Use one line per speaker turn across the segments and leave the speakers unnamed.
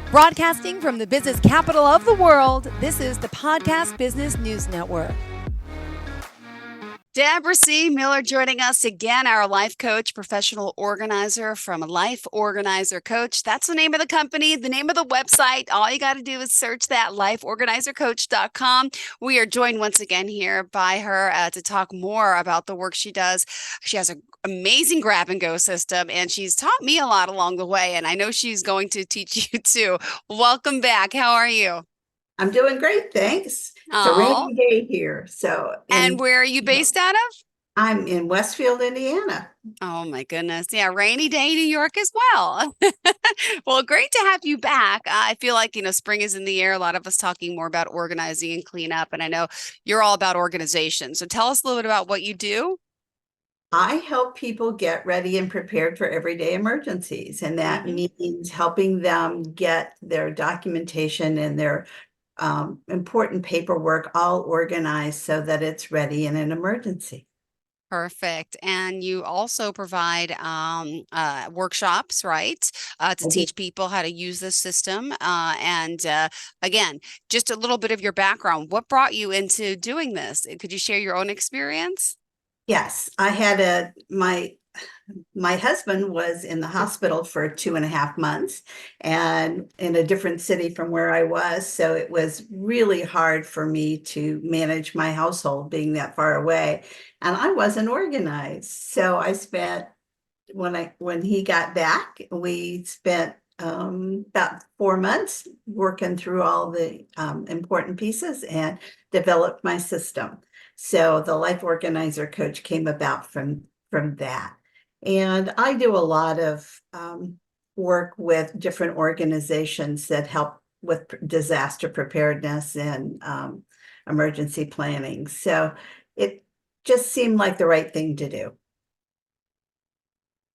Broadcasting from the business capital of the world, this is the Podcast Business News Network.
Deb Miller joining us again, our life coach, professional organizer from Life Organizer Coach. That's the name of the company, the name of the website. All you got to do is search that, lifeorganizercoach.com. We are joined once again here by her to talk more about the work she does. She has an amazing grab and go system, and she's taught me a lot along the way, and I know she's going to teach you too. Welcome back. How are you?
I'm doing great, thanks. It's a
Oh,
rainy day here.
and where are you based out of?
I'm in Westfield, Indiana.
Oh my goodness. Yeah, rainy day, New York as well. Well, great to have you back. I feel like, spring is in the air. A lot of us talking more about organizing and cleanup. And I know you're all about organization. So tell us a little bit about what you do.
I help people get ready and prepared for everyday emergencies, and that means helping them get their documentation and their important paperwork all organized so that it's ready in an emergency.
Perfect. And you also provide workshops, right, to teach people how to use the system. And again, just a little bit of your background. What brought you into doing this? Could you share your own experience?
Yes, I had my husband was in the hospital for 2.5 months and in a different city from where I was. So it was really hard for me to manage my household being that far away. And I wasn't organized. So I spent when he got back, we spent about 4 months working through all the important pieces and developed my system. So the Life Organizer Coach came about from that. And I do a lot of work with different organizations that help with disaster preparedness and emergency planning. So it just seemed like the right thing to do.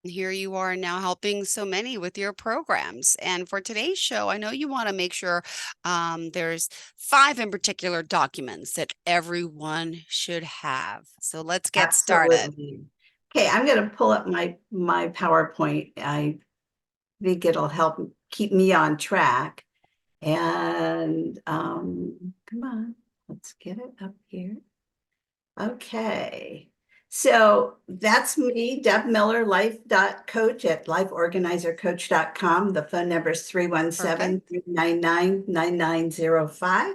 Here you are now helping so many with your programs. And for today's show, I know you want to make sure there's 5 in particular documents that everyone should have. So let's get started.
Absolutely. Okay, I'm going to pull up my PowerPoint. I think it'll help keep me on track. And come on, let's get it up here. Okay. So that's me, Deb Miller, life.coach at lifeorganizercoach.com. The phone number is 317-399-9905.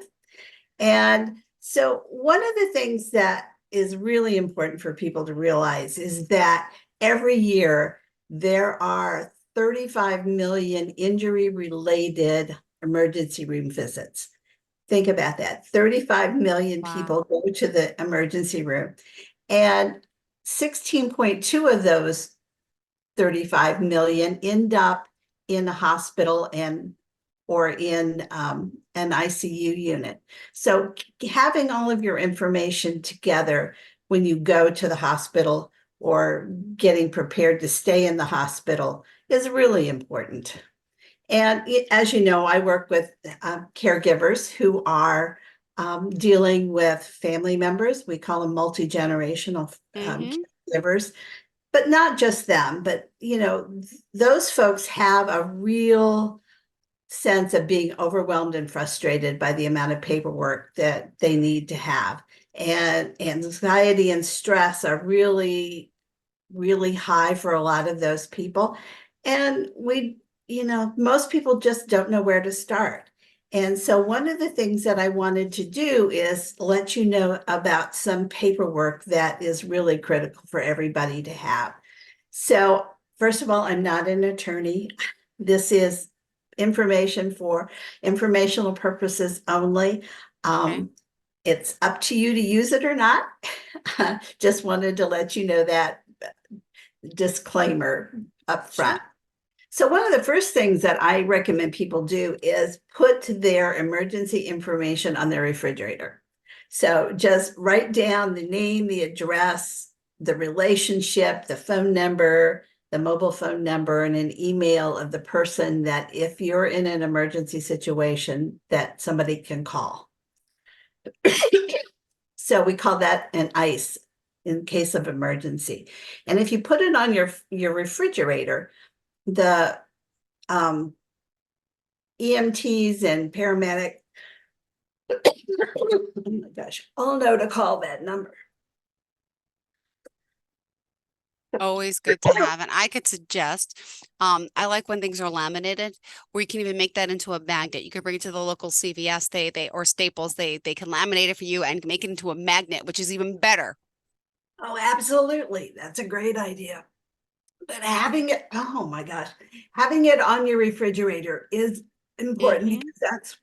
And so one of the things that is really important for people to realize is that every year there are 35 million injury-related emergency room visits. Think about that. 35 million people go to the emergency room, and 16.2 of those 35 million end up in a hospital or in an ICU unit. So having all of your information together when you go to the hospital or getting prepared to stay in the hospital is really important. And as you know, I work with caregivers who are dealing with family members. We call them multi-generational caregivers, but not just them. But, those folks have a real sense of being overwhelmed and frustrated by the amount of paperwork that they need to have. And anxiety and stress are really, really high for a lot of those people. And most people just don't know where to start. And so one of the things that I wanted to do is let you know about some paperwork that is really critical for everybody to have. So first of all, I'm not an attorney. This is information for informational purposes only. It's up to you to use it or not. Just wanted to let you know that disclaimer up front. So one of the first things that I recommend people do is put their emergency information on their refrigerator. So just write down the name, the address, the relationship, the phone number, the mobile phone number, and an email of the person that if you're in an emergency situation that somebody can call. So we call that an ICE, in case of emergency. And if you put it on your refrigerator, the EMTs and paramedic, oh my gosh, all know to call that number.
Always good to have. And I could suggest, I like when things are laminated, or you can even make that into a magnet. You could bring it to the local CVS, they or Staples, they can laminate it for you and make it into a magnet, which is even better.
Oh, absolutely. That's a great idea. But having it, oh my gosh, having it on your refrigerator is important
Mhm.
because that's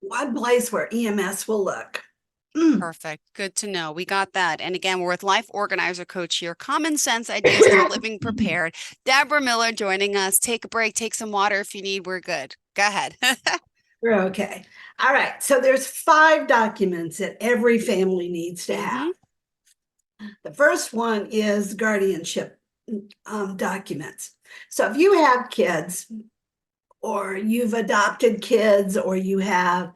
one place where EMS will look. Mm.
Perfect. Good to know. We got that. And again, we're with Life Organizer Coach here. Common sense ideas for living prepared. Deborah Miller joining us. Take a break, take some water if you need. We're good. Go ahead.
We're okay. All right. So there's 5 documents that every family needs to have. The first one is guardianship documents. So if you have kids, or you've adopted kids, or you have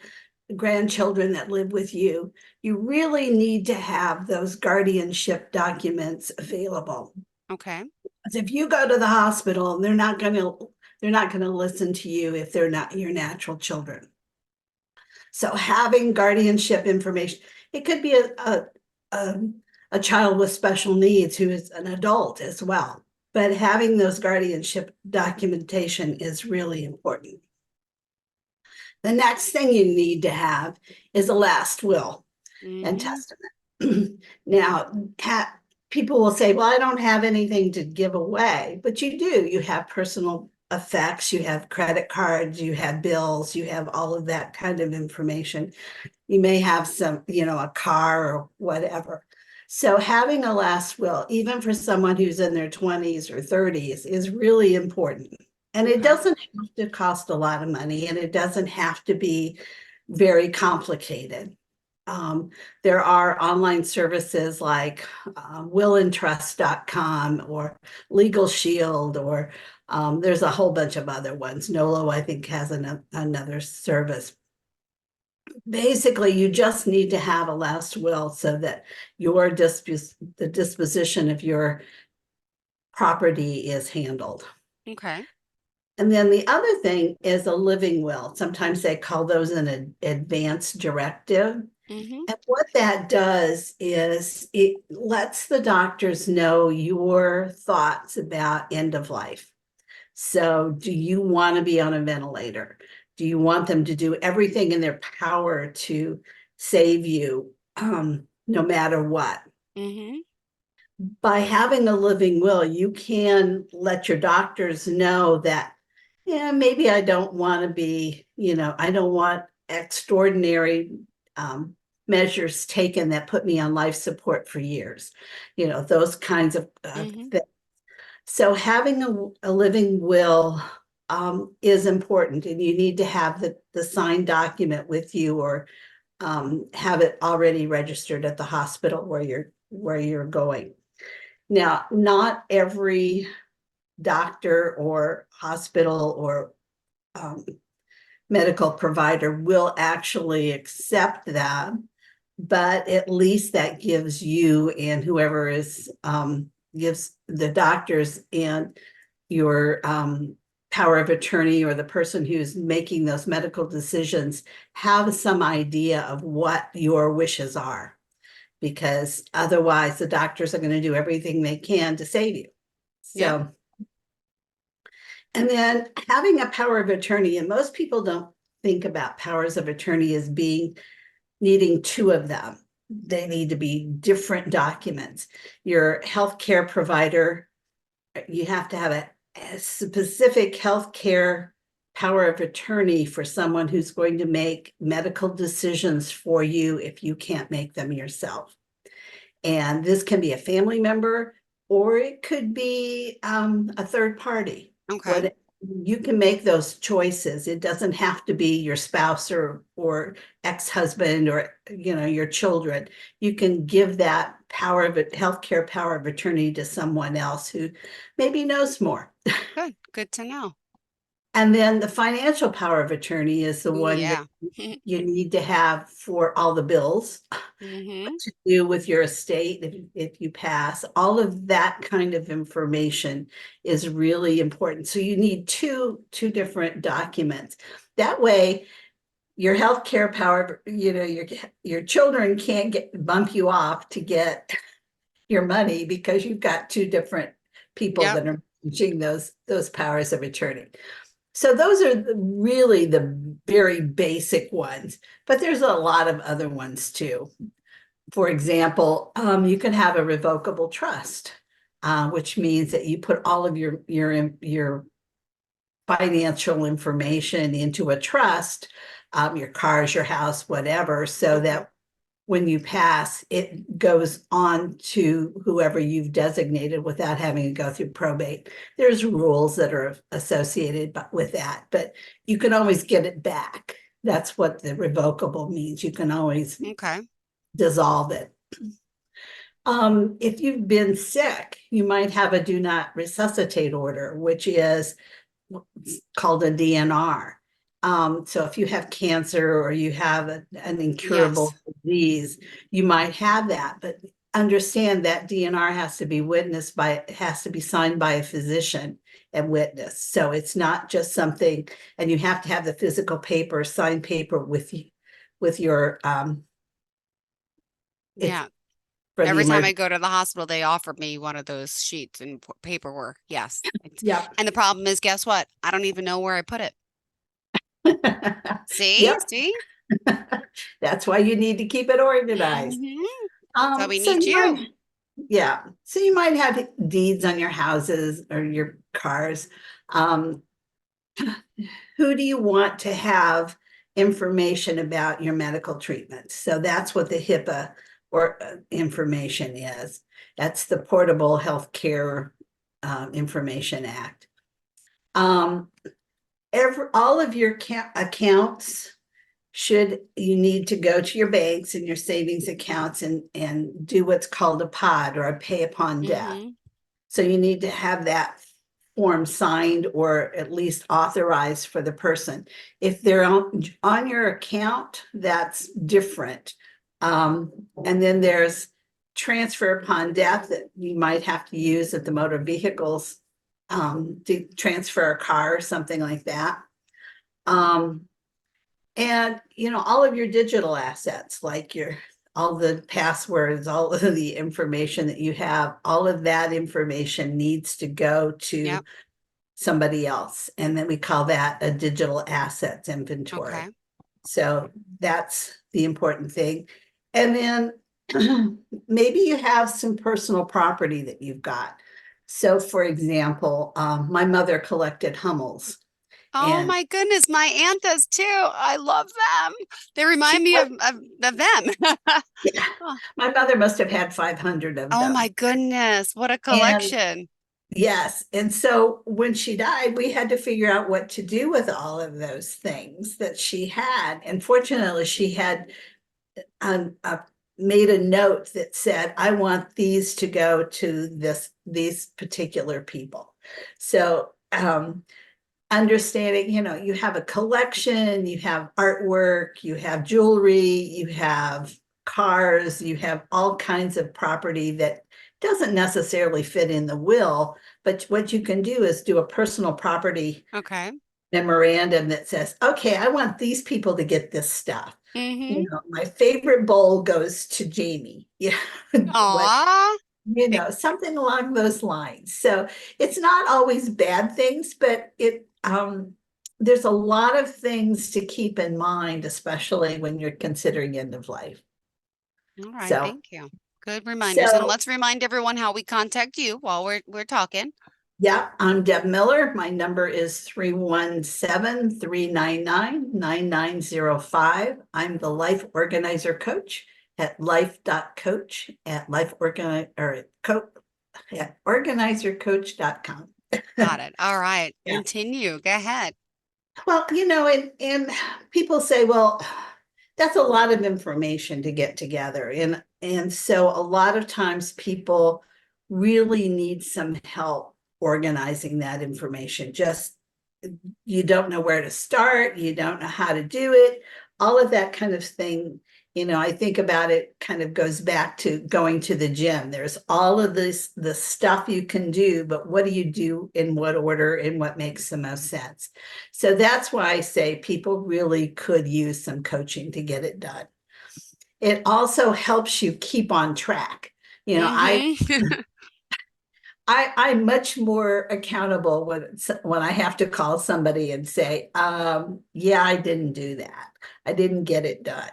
grandchildren that live with you, you really need to have those guardianship documents available.
Okay.
Because if you go to the hospital, they're not going to listen to you if they're not your natural children. So having guardianship information, it could be a child with special needs who is an adult as well. But having those guardianship documentation is really important. The next thing you need to have is a last will and testament. Now, people will say, well, I don't have anything to give away, but you do. You have personal effects, you have credit cards, you have bills, you have all of that kind of information. You may have some, a car or whatever. So having a last will, even for someone who's in their 20s or 30s, is really important. And it doesn't have to cost a lot of money, and it doesn't have to be very complicated. There are online services like willandtrust.com or Legal Shield, or there's a whole bunch of other ones. Nolo, I think, has another service. Basically, you just need to have a last will so that the disposition of your property is handled.
Okay.
And then the other thing is a living will. Sometimes they call those an advance directive.
Mm-hmm.
And what that does is it lets the doctors know your thoughts about end of life. So, do you want to be on a ventilator? Do you want them to do everything in their power to save you, no matter what?
Mm-hmm.
By having a living will, you can let your doctors know that, yeah, maybe I don't want to be, I don't want extraordinary measures taken that put me on life support for years, those kinds of things. So having a living will is important, and you need to have the signed document with you, or have it already registered at the hospital where you're going. Now, not every doctor or hospital or medical provider will actually accept that, but at least that gives you and whoever is gives the doctors and your power of attorney, or the person who's making those medical decisions, have some idea of what your wishes are, because otherwise the doctors are going to do everything they can to save you.
Yep.
So, and then having a power of attorney, and most people don't think about powers of attorney as needing 2 of them. They need to be different documents. Your healthcare provider, you have to have a specific healthcare power of attorney for someone who's going to make medical decisions for you if you can't make them yourself. And this can be a family member, or it could be a third party.
Okay.
You can make those choices. It doesn't have to be your spouse or ex-husband, or your children. You can give that healthcare power of attorney to someone else who maybe knows more.
Good. Good to know.
And then the financial power of attorney is the
Ooh,
one that
yeah.
you need to have for all the bills
Mm-hmm.
to do with your estate if you pass. All of that kind of information is really important. So you need two different documents. That way, your healthcare power, your children can't bump you off to get your money because you've got two different people
Yep.
that are managing those powers of attorney. So those are really the very basic ones, but there's a lot of other ones too. For example, you can have a revocable trust, which means that you put all of your financial information into a trust, your cars, your house, whatever, so
Okay.
that when you pass, it goes on to whoever you've designated without having to go through probate. There's rules that are associated with that, but you can always get it back. That's what the revocable means. You can always
Okay.
dissolve it. If you've been sick, you might have a do not resuscitate order, which is called a DNR. So if you have cancer or you have an incurable
Yes.
disease, you might have that, but understand that DNR has to be has to be signed by a physician and witness. So it's not just something, and you have to have the physical paper, signed paper with your, it's
Yeah.
for the
Every time I
emergency.
go to the hospital, they offer me one of those sheets and paperwork. Yes.
Yep.
And the problem is, guess what? I don't even know where I put it. See?
Yep.
See?
That's why you need to keep it organized.
Hmm. So we
So
need
you
you.
might, yeah. So you might have deeds on your houses or your cars. Um, who do you want to have information about your medical treatment? So that's what the HIPAA or information is. That's the Portable Healthcare Information Act. Um, all of your accounts you need to go to your banks and your savings accounts and do what's called a pod or a pay upon death.
Hmm.
So you need to have that form signed or at least authorized for the person. If they're on your account, that's different. And then there's transfer upon death that you might have to use at the motor vehicles to transfer a car or something like that. And all of your digital assets, like all the passwords, all of the information that you have, all of that information needs to go to
Yep.
somebody else. And then we call that a digital assets
Okay.
inventory. So that's the important thing. And then maybe you have some personal property that you've got. So for example, my mother collected Hummels.
Oh
And
my goodness, my aunt does too. I love them. They remind
she
me of them.
Yeah,
Oh,
my mother must have had 500 of
oh my
them.
goodness, what a
And
collection.
yes, and so when she died, we had to figure out what to do with all of those things that she had. And fortunately, she had made a note that said, "I want these to go to these particular people." So understanding, you have a collection, you have artwork, you have jewelry, you have cars, you have all kinds of property that doesn't necessarily fit in the will, but what you can do is do a personal property
Okay.
memorandum that says, okay, I want these people to get this stuff.
Mm-hmm.
My favorite bowl goes to Jamie. Yeah. What
Aw.
something along those lines. So it's not always bad things, but there's a lot of things to keep in mind, especially when you're considering end of life.
All right,
So,
thank you. Good reminders. And
so
let's remind everyone how we contact you while we're talking.
yeah, I'm Deb Miller. My number is 317-399-9905. I'm the life organizer coach at life.coach at organizercoach.com.
Got it. All right.
Yeah.
Continue. Go ahead.
Well, and people say, well, that's a lot of information to get together. And so a lot of times people really need some help organizing that information. Just you don't know where to start, you don't know how to do it, all of that kind of thing. I think about it kind of goes back to going to the gym. There's all of the stuff you can do, but what do you do in what order and what makes the most sense? So that's why I say people really could use some coaching to get it done. It also helps you keep on track.
Mm-hmm.
I'm much more accountable when I have to call somebody and say, yeah, I didn't do that. I didn't get it done.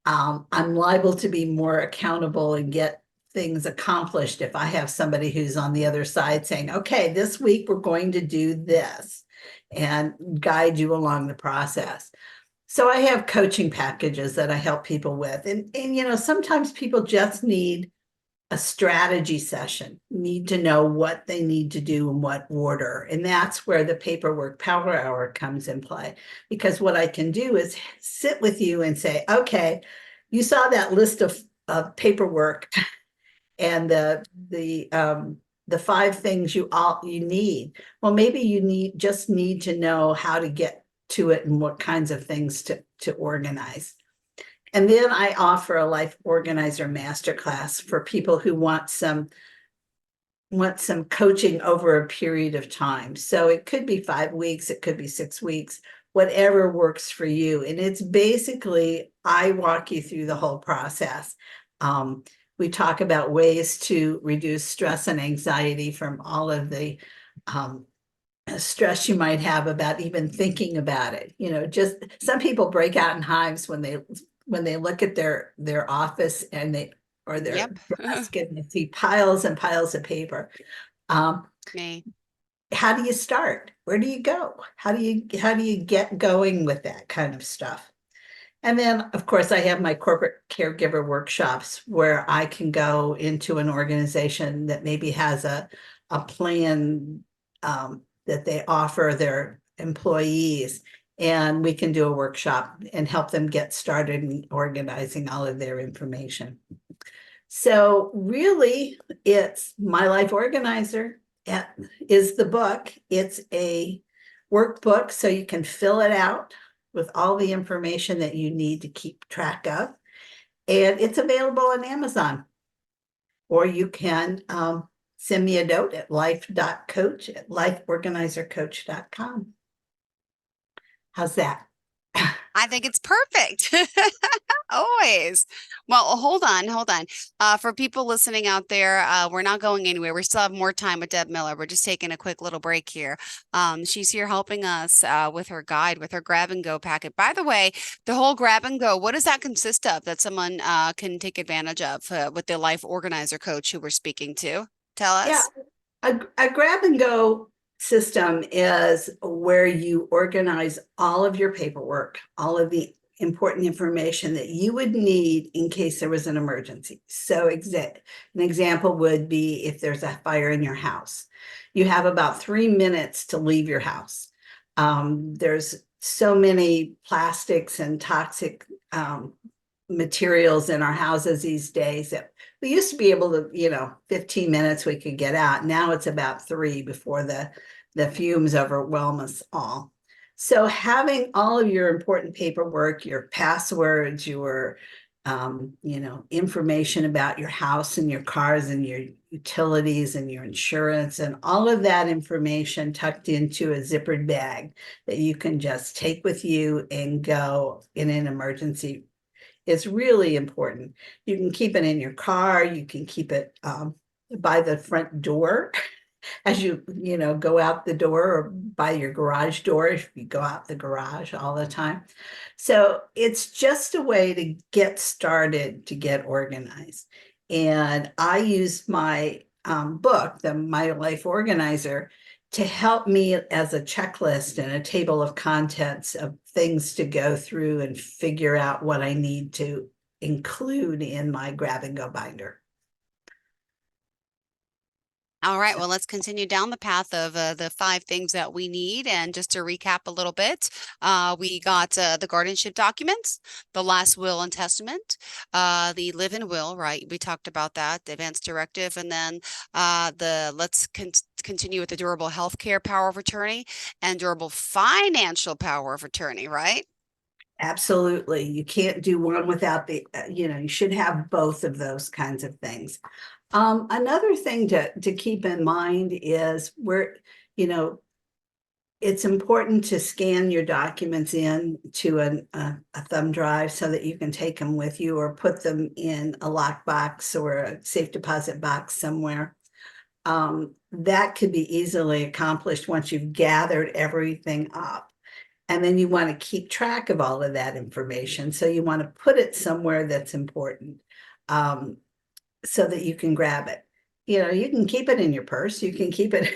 I'm liable to be more accountable and get things accomplished if I have somebody who's on the other side saying, okay, this week we're going to do this, and guide you along the process. So I have coaching packages that I help people with. And sometimes people just need a strategy session, need to know what they need to do in what order. And that's where the paperwork power hour comes in play. Because what I can do is sit with you and say, okay, you saw that list of paperwork and the 5 things you need. Well, maybe you just need to know how to get to it and what kinds of things to organize. And then I offer a Life Organizer Masterclass for people who want some coaching over a period of time. So it could be 5 weeks, it could be 6 weeks, whatever works for you. And it's basically, I walk you through the whole process. We talk about ways to reduce stress and anxiety from all of the stress you might have about even thinking about it. Just some people break out in hives when they look at their office and their
Yep.
desk and they see piles and piles of paper.
Me.
How do you start? Where do you go? How do you get going with that kind of stuff? And then, of course, I have my corporate caregiver workshops where I can go into an organization that maybe has a plan that they offer their employees, and we can do a workshop and help them get started in organizing all of their information. So really, it's My Life Organizer is the book. It's a workbook, so you can fill it out with all the information that you need to keep track of. And it's available on Amazon. Or you can send me a note at life.coach@lifeorganizercoach.com. How's that?
I think it's perfect. Always. Well, hold on. For people listening out there, we're not going anywhere. We still have more time with Deb Miller. We're just taking a quick little break here. She's here helping us with her guide, with her grab and go packet. By the way, the whole grab and go, what does that consist of that someone can take advantage of with the Life Organizer coach who we're speaking to? Tell
Yeah,
us.
a grab and go system is where you organize all of your paperwork, all of the important information that you would need in case there was an emergency. So an example would be if there's a fire in your house. You have about 3 minutes to leave your house. There's so many plastics and toxic materials in our houses these days that we used to be able to, 15 minutes we could get out. Now it's about 3 before the fumes overwhelm us all. So having all of your important paperwork, your passwords, your information about your house and your cars and your utilities and your insurance and all of that information tucked into a zippered bag that you can just take with you and go in an emergency is really important. You can keep it in your car. You can keep it by the front door as you go out the door, or by your garage door if you go out the garage all the time. So it's just a way to get started, to get organized. And I use my book, the My Life Organizer, to help me as a checklist and a table of contents of things to go through and figure out what I need to include in my grab and go binder.
All right, well, let's continue down the path of the 5 things that we need. And just to recap a little bit, we got the guardianship documents, the last will and testament, the live-in will, right? We talked about that, the advance directive, and then let's continue with the durable healthcare power of attorney and durable financial power of attorney, right?
Absolutely. You can't do one without the, you should have both of those kinds of things. Another thing to keep in mind is you know, it's important to scan your documents in to a thumb drive so that you can take them with you or put them in a lockbox or a safe deposit box somewhere. That could be easily accomplished once you've gathered everything up. And then you want to keep track of all of that information. So you want to put it somewhere that's important, so that you can grab it. You can keep it in your purse. You can keep it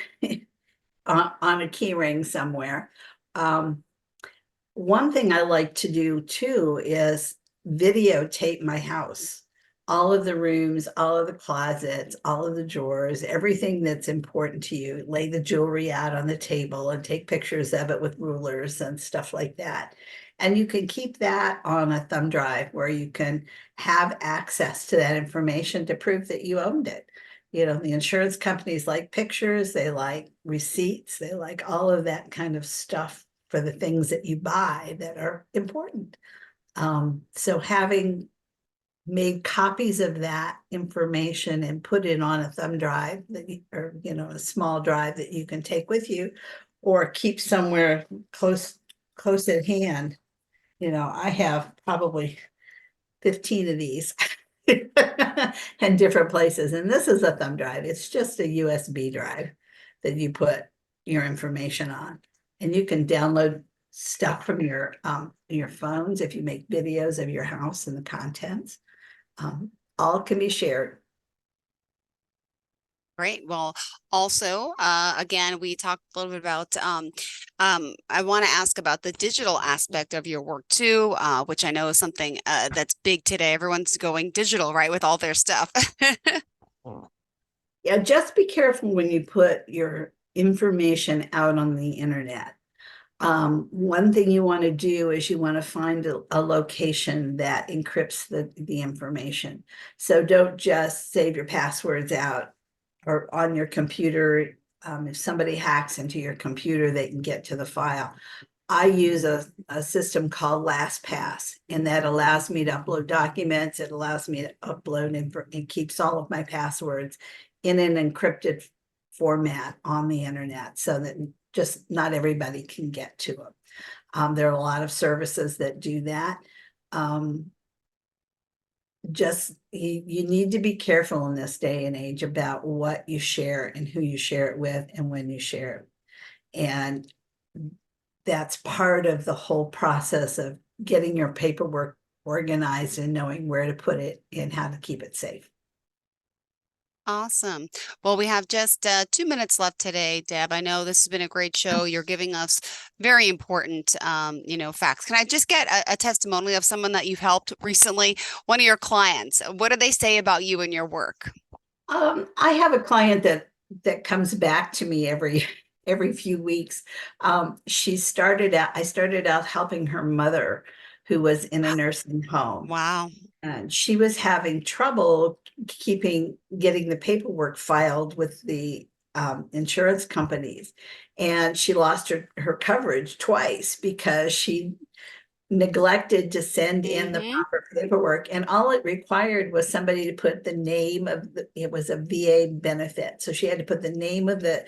on a key ring somewhere. One thing I like to do too is videotape my house, all of the rooms, all of the closets, all of the drawers, everything that's important to you. Lay the jewelry out on the table and take pictures of it with rulers and stuff like that. And you can keep that on a thumb drive where you can have access to that information to prove that you owned it. The insurance companies like pictures, they like receipts, they like all of that kind of stuff for the things that you buy that are important. So having made copies of that information and put it on a thumb drive or a small drive that you can take with you or keep somewhere close at hand. I have probably 15 of these in different places. And this is a thumb drive. It's just a USB drive that you put your information on. And you can download stuff from your phones if you make videos of your house and the contents. All can be shared.
Great. Well, also, again, we talked a little bit about, I want to ask about the digital aspect of your work too, which I know is something that's big today. Everyone's going digital, right, with all their stuff.
Yeah, just be careful when you put your information out on the internet. One thing you want to do is you want to find a location that encrypts the information. So don't just save your passwords out or on your computer. If somebody hacks into your computer, they can get to the file. I use a system called LastPass, and that allows me to upload documents. It allows me to upload and keeps all of my passwords in an encrypted format on the internet so that just not everybody can get to them. There are a lot of services that do that. Just you need to be careful in this day and age about what you share and who you share it with and when you share it. And that's part of the whole process of getting your paperwork organized and knowing where to put it and how to keep it safe.
Awesome. Well, we have just 2 minutes left today, Deb. I know this has been a great show. You're giving us very important, facts. Can I just get a testimony of someone that you've helped recently? One of your clients. What do they say about you and your work?
I have a client that comes back to me every few weeks. I started out helping her mother who was in a nursing home.
Wow.
And she was having trouble getting the paperwork filed with the insurance companies. And she lost her coverage twice because she neglected to send in the proper paperwork. And all it required was somebody to put the name of it was a VA benefit. So she had to put the name of the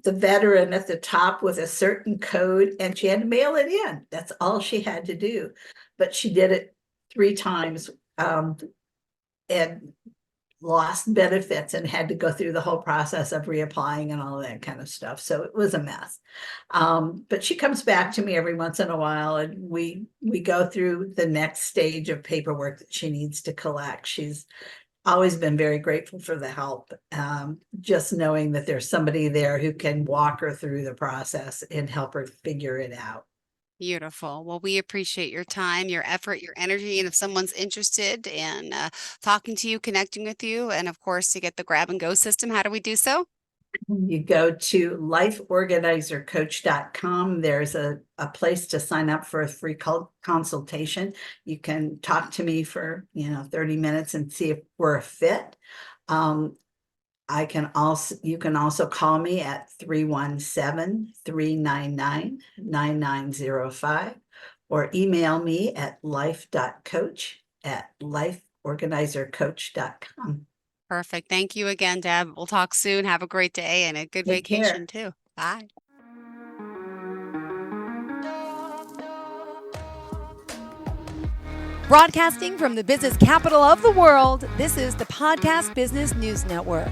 veteran at the top with a certain code, and she had to mail it in. That's all she had to do. But she did it 3 times and lost benefits and had to go through the whole process of reapplying and all of that kind of stuff. So it was a mess. But she comes back to me every once in a while, and we go through the next stage of paperwork that she needs to collect. She's always been very grateful for the help, just knowing that there's somebody there who can walk her through the process and help her figure it out.
Beautiful. Well, we appreciate your time, your effort, your energy. And if someone's interested in talking to you, connecting with you, and of course, to get the grab and go system, how do we do so?
You go to lifeorganizercoach.com. There's a place to sign up for a free consultation. You can talk to me for 30 minutes and see if we're a fit. you can also call me at 317-399-9905 or email me at life.coach@lifeorganizercoach.com.
Perfect. Thank you again, Deb. We'll talk soon. Have a great day and a good
Take
vacation
care.
too. Bye.
Broadcasting from the business capital of the world, this is the Podcast Business News Network.